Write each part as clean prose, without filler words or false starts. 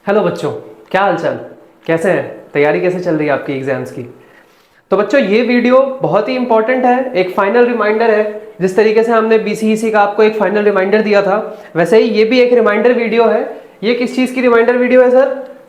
Hello बच्चों, क्या हालचाल, कैसे हैं? तैयारी कैसे चल रही है आपकी एग्जाम्स की? तो बच्चों ये वीडियो बहुत ही इंपॉर्टेंट है, एक फाइनल रिमाइंडर है। जिस तरीके से हमने बीसीईसी का आपको एक फाइनल रिमाइंडर दिया था, वैसे ही ये भी एक रिमाइंडर वीडियो है। ये किस चीज़ की रिमाइंडर वीडियो है सर?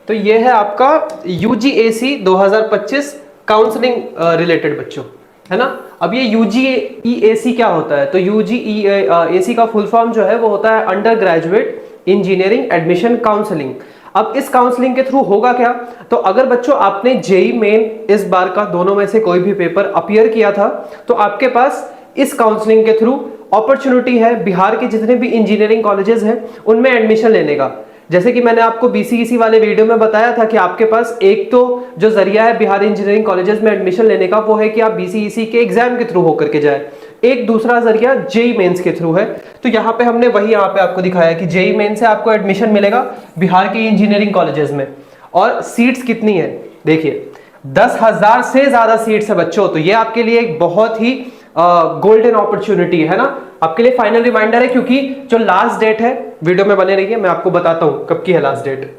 तो ये है आपका यूजीएसी 2025 काउंसलिंग रिलेटेड बच्चों, है ना। अब ये यूजीईएसी क्या होता है? तो यूजीईएसी का फुल फॉर्म जो है वो होता है under graduate engineering admission counselling. अब इस काउंसलिंग के थ्रू होगा क्या? तो अगर बच्चों आपने जेई मेन इस बार का दोनों में से कोई भी पेपर अपीयर किया था, तो आपके पास इस काउंसलिंग के थ्रू अपॉर्चुनिटी है बिहार के जितने भी इंजीनियरिंग कॉलेजेस हैं उनमें एडमिशन लेने का। जैसे कि मैंने आपको बीसीईसी वाले वीडियो में बताया था कि आपके पास एक तो जो जरिया है बिहार इंजीनियरिंग कॉलेजेस में एडमिशन लेने का, वो है कि आप बीसीईसी के एग्जाम के थ्रू होकर के जाए। एक दूसरा जरिया जेई मेंस के थ्रू है। तो यहाँ पे हमने वही यहाँ पे आपको दिखाया कि जेई मेंस से आपको एडमिशन मिलेगा बिहार के इंजीनियरिंग कॉलेजेस में। और सीट्स कितनी है देखिए, 10,000 से ज्यादा सीट्स है बच्चों। तो ये आपके लिए एक बहुत ही गोल्डन अपॉर्चुनिटी है ना, आपके लिए फाइनल रिमाइंडर है। क्योंकि जो लास्ट डेट है, वीडियो में बने रहिए, मैं आपको बताता हूं कब की है लास्ट डेट।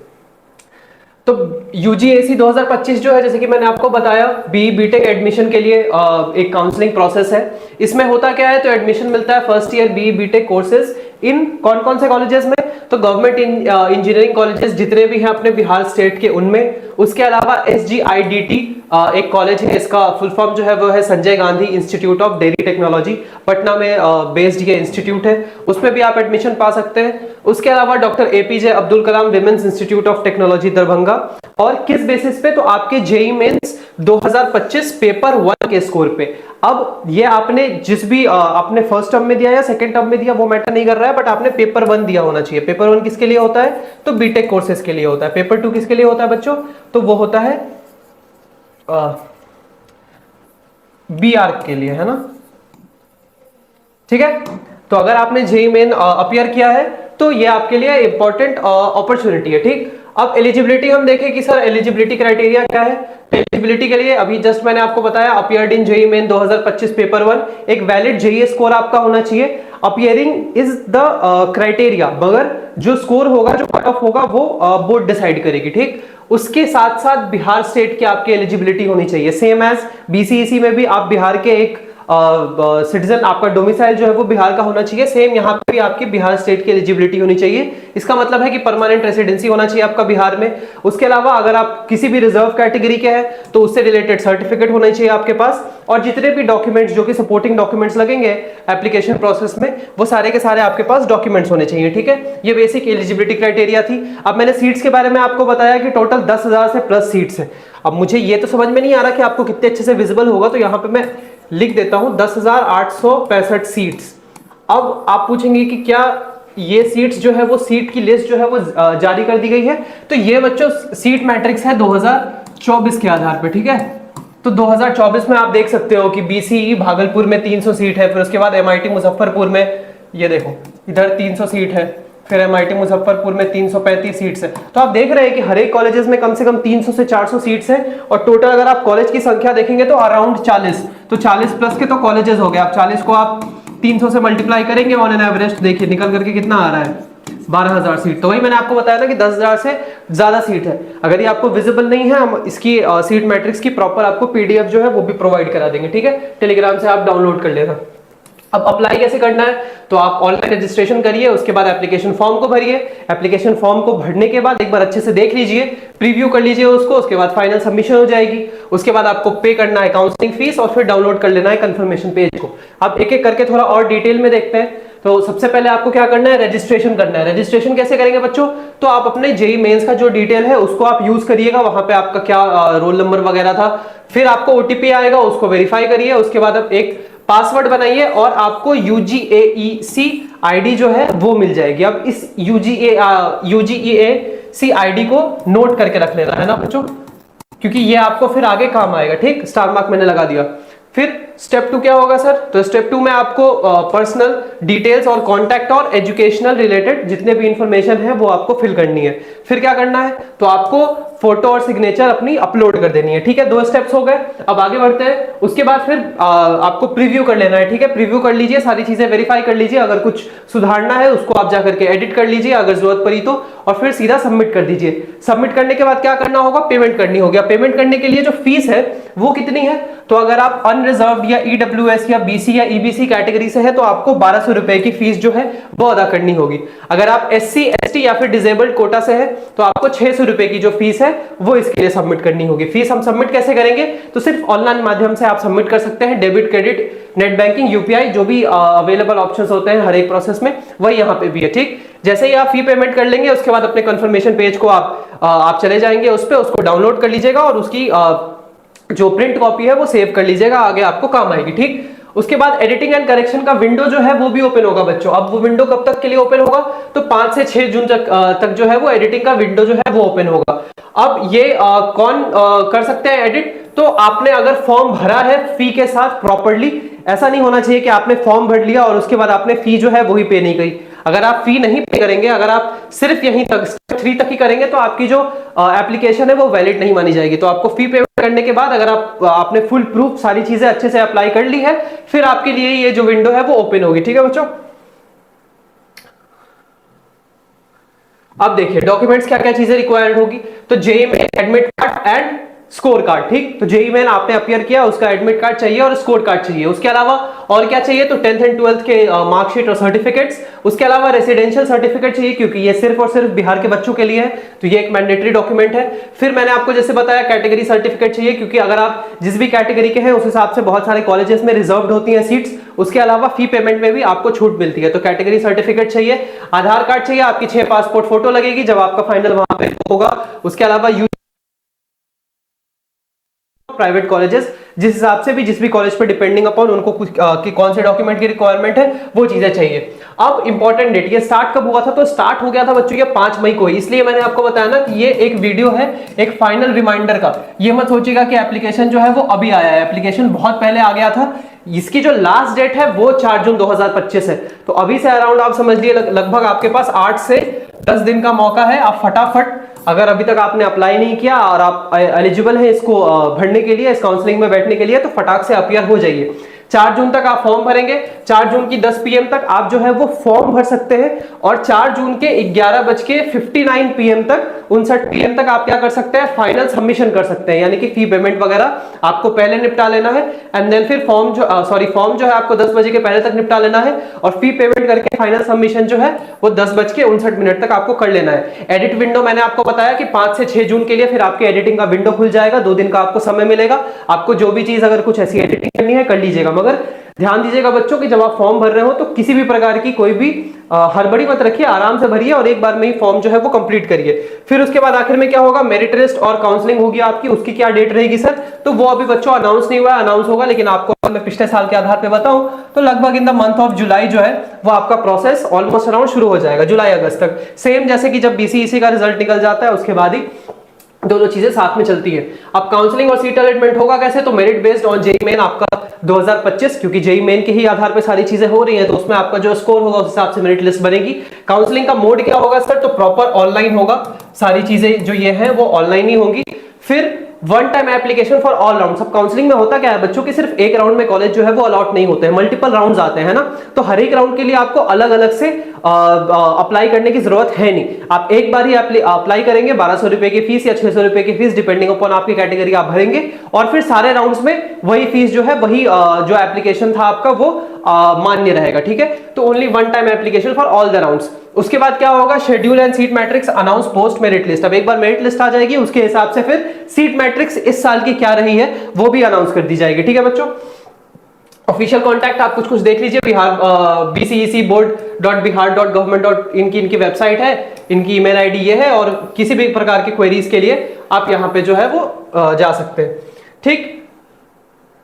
तो यूजीएसी 2025 जो है, जैसे कि मैंने आपको बताया, बीटेक एडमिशन के लिए एक काउंसलिंग प्रोसेस है। इसमें होता क्या है, तो एडमिशन मिलता है first year BTech courses in कौन कौन से कॉलेजेस में? तो गवर्नमेंट इंजीनियरिंग कॉलेजेस जितने भी हैं अपने बिहार स्टेट के, उनमें। उसके अलावा एसजीआईडीटी एक कॉलेज है, इसका फुल फॉर्म जो है वो है Sanjay Gandhi institute of dairy technology, Patna में बेस्ड ये इंस्टीट्यूट है, उसमें भी आप एडमिशन पा सकते हैं। उसके अलावा doctor APJ Abdul Kalam women's institute of technology Darbhanga. और किस बेसिस पे? तो आपके जेई मेंस 2025 पेपर 1 के स्कोर पे। अब ये आपने जिस भी आपने फर्स्ट टर्म में दिया या सेकंड टर्म में दिया वो मैटर नहीं कर रहा है, बट आपने पेपर 1 दिया होना चाहिए। पेपर 1 किसके लिए होता है? तो बीटेक कोर्सेज के लिए होता है। पेपर 2 किसके लिए होता है बच्चों? तो वो होता है बीआर के लिए, है ना। ठीक है, तो अगर आपने जेई मेन अपीयर किया है तो ये आपके लिए इंपॉर्टेंट अपॉर्चुनिटी है। ठीक, अब एलिजिबिलिटी हम देखें कि सर एलिजिबिलिटी क्राइटेरिया क्या है। एलिजिबिलिटी के लिए अभी जस्ट मैंने आपको बताया, appeared in JEE Main 2025 paper 1, एक वैलिड जेईई स्कोर आपका होना चाहिए। अपीयरिंग इज द क्राइटेरिया, मगर जो स्कोर होगा, जो कट ऑफ होगा, वो बोर्ड डिसाइड करेगी। ठीक, उसके साथ साथ बिहार स्टेट की आपकी एलिजिबिलिटी होनी चाहिए, सेम एज बीसीईसी में भी आप बिहार के एक सिटीजन, आपका डोमिसाइल जो है वो बिहार का होना चाहिए। सेम यहाँ पे भी आपकी बिहार स्टेट की एलिजिबिलिटी होनी चाहिए। इसका मतलब है कि परमानेंट रेसिडेंसी होना चाहिए आपका बिहार में। उसके अलावा अगर आप किसी भी रिजर्व कैटेगरी के हैं तो उससे रिलेटेड सर्टिफिकेट होना चाहिए आपके पास। और जितने भी डॉक्यूमेंट्स जो कि सपोर्टिंग डॉक्यूमेंट्स लगेंगे एप्लीकेशन प्रोसेस में, वो सारे के सारे आपके पास डॉक्यूमेंट्स होने चाहिए। ठीक है, ये बेसिक एलिजिबिलिटी क्राइटेरिया थी। अब मैंने सीट्स के बारे में आपको बताया कि टोटल 10,000 से प्लस सीट्स है। अब मुझे ये तो समझ में नहीं आ रहा कि आपको कितने अच्छे से विजिबल होगा, तो यहाँ पे मैं लिख देता हूं 10,865 सीट्स। अब आप पूछेंगे कि क्या ये सीट्स जो है वो सीट की लिस्ट जो है वो जारी कर दी गई है? तो ये बच्चों सीट मैट्रिक्स है 2024 के आधार पे। ठीक है, तो 2024 में आप देख सकते हो कि बीसीई भागलपुर में 300 सीट है, फिर उसके बाद एमआईटी मुजफ्फरपुर में, ये देखो इधर 300 सीट है, फिर एमआईटी मुजफ्फरपुर में 335 सीट्स है। तो आप देख रहे हैं कि हर एक कॉलेजेस में कम से कम 300 से 400 सीट्स हैं। और टोटल अगर आप कॉलेज की संख्या देखेंगे तो अराउंड 40, तो 40 प्लस के तो कॉलेजेस हो गए। आप 40 को आप 300 से मल्टीप्लाई करेंगे ऑन एन एवरेज, देखिए निकल करके कितना आ रहा है, 12,000 सीट। तो वही मैंने आपको बताया था कि 10,000 से ज्यादा सीट है। अगर ये आपको विजिबल नहीं है, हम इसकी सीट मैट्रिक्स की प्रॉपर आपको पीडीएफ जो है वो भी प्रोवाइड करा देंगे। ठीक है, टेलीग्राम से आप डाउनलोड कर लेना। अब अप्लाई कैसे करना है? तो आप ऑनलाइन रजिस्ट्रेशन करिए, उसके बाद एप्लीकेशन फॉर्म को भरिए। एप्लीकेशन फॉर्म को भरने के बाद एक बार अच्छे से देख लीजिए, प्रीव्यू कर लीजिए उसको, उसके बाद फाइनल सबमिशन हो जाएगी। उसके बाद आपको पे करना है काउंसलिंग फीस और फिर डाउनलोड कर लेना है कंफर्मेशन पेज को। अब एक एक करके थोड़ा और डिटेल में देखते हैं। तो सबसे पहले आपको क्या करना है? रजिस्ट्रेशन करना है। रजिस्ट्रेशन कैसे करेंगे बच्चों? तो आप अपने जेई मेंस का जो डिटेल है उसको आप यूज करिएगा, वहां पे आपका क्या रोल नंबर वगैरह था, फिर आपको ओटीपी आएगा, उसको वेरीफाई करिए। उसके बाद आप एक पासवर्ड बनाइए और आपको यूजीएसी आईडी जो है वो मिल जाएगी। अब इस यूजीएसी आईडी को नोट करके रख लेना है ना बच्चों, क्योंकि ये आपको फिर आगे काम आएगा। ठीक, स्टार मार्क मैंने लगा दिया। फिर स्टेप 2 क्या होगा सर? तो स्टेप 2 में आपको पर्सनल डिटेल्स और कॉन्टैक्ट और एजुकेशनल रिलेटेड जितने भी इंफॉर्मेशन है वो आपको फिल करनी है। फिर क्या करना है? तो आपको फोटो और सिग्नेचर अपनी अपलोड कर देनी है। ठीक है, 2 स्टेप्स हो गए। अब आगे बढ़ते हैं। उसके बाद फिर आपको प्रीव्यू कर लेना है। ठीक है, प्रीव्यू कर लीजिए, सारी चीजें वेरीफाई कर लीजिए, अगर कुछ सुधारना है उसको आप जाकर के एडिट कर लीजिए अगर जरूरत पड़ी तो, और फिर सीधा सबमिट कर दीजिए। सबमिट करने के बाद क्या करना होगा? पेमेंट करनी होगी। पेमेंट करने के लिए जो फीस है वो कितनी है? तो अगर आप अनरिजर्व या ईडब्ल्यूएस या बीसी या ईबीसी कैटेगरी से है तो आपको 1200 रुपए की फीस जो है वो अदा करनी होगी। अगर आप एससी एसटी या फिर डिसेबल्ड कोटा से है तो आपको 600 रुपए की जो फीस है वो इसके लिए सबमिट करनी होगी। फीस हम सबमिट कैसे करेंगे? तो सिर्फ ऑनलाइन माध्यम से आप सबमिट कर सकते हैं। Debit, credit, net banking, UPI, जो भी अवेलेबल ऑप्शंस होते हैं हर एक प्रोसेस में, वही यहाँ पे भी है। ठीक, जैसे ही आप फी पेमेंट कर लेंगे उसके बाद अपने कंफर्मेशन पेज को आप चले जाएंगे उस पे, उसको डाउनलोड कर लीजिएगा और उसकी जो प्रिंट कॉपी है वो सेव कर लीजिएगा, आगे आपको काम आएगी। ठीक, उसके बाद एडिटिंग एंड करेक्शन का विंडो जो है वो भी ओपन होगा बच्चों। अब वो विंडो कब तक के लिए ओपन होगा? तो 5 से 6 जून तक जो है वो एडिटिंग का विंडो जो है वो ओपन होगा। अब ये कौन कर सकते हैं एडिट? तो आपने अगर फॉर्म भरा है फी के साथ प्रॉपर्ली, ऐसा नहीं होना चाहिए कि आपने फॉर्म भर लिया और उसके बाद आपने फी जो है वही पे नहीं की। अगर आप फी नहीं पे करेंगे, अगर आप सिर्फ यहीं तक स्टेप 3 तक ही करेंगे तो आपकी जो एप्लीकेशन है वो वैलिड नहीं मानी जाएगी। तो आपको फी पेमेंट करने के बाद अगर आपने फुल प्रूफ सारी चीजें अच्छे से अप्लाई कर ली है, फिर आपके लिए ये जो विंडो है वो ओपन होगी। ठीक है बच्चों, अब देखिए डॉक्यूमेंट्स क्या क्या चीजें रिक्वायर्ड होगी। तो JEE main admit card and score card. ठीक, तो जेईई मेन आपने अपियर किया, उसका एडमिट कार्ड चाहिए और स्कोर कार्ड चाहिए। उसके अलावा और क्या चाहिए? तो 10th एंड 12th के मार्कशीट और सर्टिफिकेट्स। उसके अलावा रेसिडेंशियल सर्टिफिकेट चाहिए क्योंकि ये सिर्फ और सिर्फ बिहार के बच्चों के लिए है, तो ये एक मैंडेटरी डॉक्यूमेंट है। फिर मैंने आपको जैसे बताया कैटेगरी सर्टिफिकेट चाहिए, क्योंकि अगर आप जिस भी कैटेगरी के हैं उस हिसाब से बहुत सारे कॉलेजेस में रिजर्व्ड होती हैं सीट्स। उसके अलावा फी पेमेंट में भी आपको छूट मिलती है, तो कैटेगरी सर्टिफिकेट चाहिए। आधार कार्ड चाहिए, आपकी 6 पासपोर्ट फोटो लगेगी जब आपका फाइनल वहां पे होगा। उसके अलावा प्राइवेट कॉलेजेस जिस हिसाब से भी जिस भी कॉलेज पे डिपेंडिंग अपॉन उनको कुछ कि कौन से डॉक्यूमेंट की रिक्वायरमेंट है वो चीजें चाहिए। अब इंपॉर्टेंट डेट, ये स्टार्ट कब हुआ था? तो स्टार्ट हो गया था बच्चों ये 5 मई को, इसलिए मैंने आपको बताया ना कि ये एक वीडियो है एक फाइनल रिमाइंडर का। ये मत सोचिएगा कि एप्लीकेशन जो है वो अभी आया है, एप्लीकेशन बहुत पहले आ गया था। इसकी जो लास्ट डेट है वो 4 जून 2025 है, तो अभी से अराउंड आप समझ लिए लगभग आपके पास 8 से 10 दिन का मौका है। आप फटाफट, अगर अभी तक आपने अप्लाई नहीं किया और आप एलिजिबल हैं इसको भरने के लिए, इस काउंसलिंग में बैठने के लिए, तो फटाक से अपियर हो जाइए। 4 जून तक आप फॉर्म भरेंगे, 4 जून की 10 PM तक आप जो है वो फॉर्म भर सकते हैं, और 4 जून के 11:59 PM तक 59 PM तक आप क्या कर सकते हैं? फाइनल सबमिशन कर सकते हैं, यानी कि फी पेमेंट वगैरह आपको पहले निपटा लेना है। एंड देन फिर फॉर्म जो है आपको 10 बजे के पहले तक निपटा लेना है, और फी पेमेंट करके फाइनल सबमिशन जो है वो 10:59 तक आपको कर लेना है। एडिट विंडो मैंने आपको बताया कि 5 से 6 जून के लिए फिर आपके एडिटिंग का विंडो खुल जाएगा, 2 दिन का आपको समय मिलेगा। आपको जो भी चीज अगर कुछ ऐसी एडिटिंग करनी है कर लीजिएगा, मगर ध्यान दीजिएगा बच्चों कि जब आप फॉर्म भर रहे हो तो किसी भी प्रकार की कोई भी हड़बड़ी मत रखिए, आराम से भरिए और एक बार में ही फॉर्म जो है वो कंप्लीट करिए। फिर उसके बाद आखिर में क्या होगा? मेरिट लिस्ट और काउंसलिंग होगी आपकी। उसकी क्या डेट रहेगी सर? तो वो अभी बच्चों अनाउंस नहीं हुआ है, अनाउंस होगा, लेकिन आपको मैं पिछले साल के आधार पे बताऊं तो लगभग in the month of July जो है वो आपका प्रोसेस ऑलमोस्ट अराउंड शुरू हो जाएगा, जुलाई अगस्त तक। सेम जैसे कि जब बीसीईसी का रिजल्ट निकल जाता है उसके बाद ही दोनों चीजें साथ में चलती है। अब काउंसलिंग और सीट अलॉटमेंट होगा कैसे? तो merit based on JEE main आपका 2025, क्योंकि जेईई मेन के ही आधार पे सारी चीजें हो रही हैं, तो उसमें आपका जो स्कोर होगा उस हिसाब से मेरिट लिस्ट बनेगी। काउंसलिंग का मोड क्या होगा सर? तो प्रॉपर ऑनलाइन होगा, सारी चीजें जो ये हैं वो ऑनलाइन ही होंगी। फिर one time application for all round. सब काउंसलिंग में होता क्या है बच्चों की, सिर्फ एक राउंड में कॉलेज जो है वो अलॉट नहीं होते हैं, मल्टीपल राउंड्स आते हैं ना, तो हर एक राउंड के लिए आपको अलग अलग से अप्लाई करने की जरूरत है नहीं। आप एक बार ही अप्लाई करेंगे, 1200 रुपए की फीस या 600 रुपए की फीस डिपेंडिंग अपॉन आपकी कैटेगरी आप भरेंगे, और फिर सारे राउंड्स में वही फीस जो है वही जो एप्लीकेशन था आपका वो मान्य रहेगा। ठीक है, तो only one time application for all the rounds. उसके बाद क्या होगा? Schedule and seat matrix announce post merit list. अब एक बार मेरिट लिस्ट आ जाएगी उसके हिसाब से फिर सीट मैट्रिक्स इस साल की क्या रही है वो भी अनाउंस कर दी जाएगी। ठीक है बच्चों, ऑफिशियल कॉन्टैक्ट आप कुछ देख लीजिए, बिहार bcecboard.bihar.government. इनकी वेबसाइट है, इनकी ईमेल आईडी ये है, और किसी भी प्रकार की क्वेरीज के लिए आप यहां पे जो है वो जा सकते हैं। ठीक,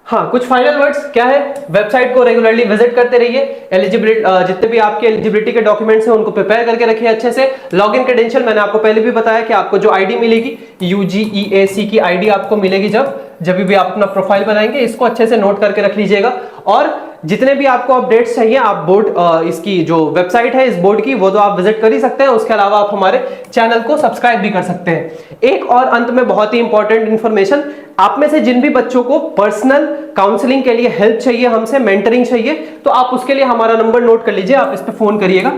हाँ, कुछ फाइनल वर्ड्स क्या है, वेबसाइट को रेगुलरली विजिट करते रहिए, एलिजिबिलिटी जितने भी आपके एलिजिबिलिटी के डॉक्यूमेंट्स हैं उनको प्रिपेयर करके रखिए अच्छे से। लॉगिन क्रेडेंशियल मैंने आपको पहले भी बताया कि आपको जो आईडी मिलेगी UGEAC की आईडी आपको मिलेगी जब भी आप अपना प्रोफाइल बनाएंगे, इसको अच्छे से नोट करके रख लीजिएगा। और जितने भी आपको अपडेट्स चाहिए आप बोर्ड इसकी जो वेबसाइट है इस बोर्ड की वो तो आप विजिट कर ही सकते हैं, उसके अलावा आप हमारे चैनल को सब्सक्राइब भी कर सकते हैं। एक और अंत में बहुत ही इंपॉर्टेंट इंफॉर्मेशन, आप में से जिन भी बच्चों को पर्सनल काउंसलिंग के लिए हेल्प चाहिए, हमसे मेंटरिंग चाहिए, तो आप उसके लिए हमारा नंबर नोट कर लीजिए, आप इस पे फोन करिएगा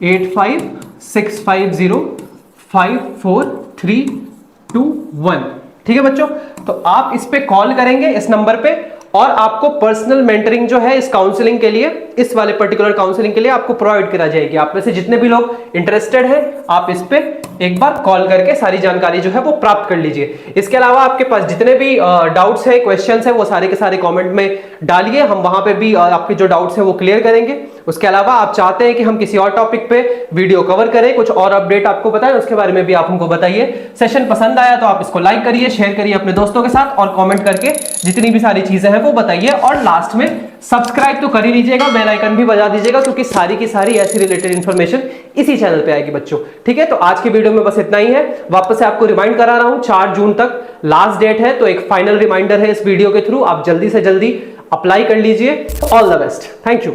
8565054321। ठीक है बच्चों, तो आप इस पे कॉल करेंगे इस नंबर पे और आपको पर्सनल मेंटरिंग जो है इस काउंसलिंग के लिए, इस वाले पर्टिकुलर काउंसलिंग के लिए आपको प्रोवाइड करा जाएगी। आप में से जितने भी लोग इंटरेस्टेड हैं आप इस पे एक बार कॉल करके सारी जानकारी जो है वो प्राप्त कर लीजिए। इसके अलावा आपके पास जितने भी डाउट्स है, क्वेश्चंस है, वो सारे के सारे कमेंट में डालिए, हम वहां पे भी आपके जो डाउट्स है वो क्लियर करेंगे। उसके अलावा आप चाहते हैं कि हम किसी और टॉपिक पे वीडियो कवर करें, कुछ और अपडेट आपको बताएं, उसके बारे में भी आप हमको बताइए। सेशन पसंद आया तो आप इसको लाइक करिए, शेयर करिए अपने दोस्तों के साथ और कमेंट करके जितनी भी सारी चीजें हैं वो बताइए। और लास्ट में सब्सक्राइब तो कर ही लीजिएगा, बेल आइकन भी बजा दीजिएगा, क्योंकि सारी की सारी ऐसी रिलेटेड इंफॉर्मेशन इसी चैनल पे आएगी बच्चों। ठीक है, तो आज की वीडियो में बस इतना ही है। वापस से आपको रिमाइंड करा रहा हूं, 4 जून तक लास्ट डेट है, तो एक फाइनल रिमाइंडर है इस वीडियो के थ्रू, आप जल्दी से जल्दी अप्लाई कर लीजिए। All the best, thank you.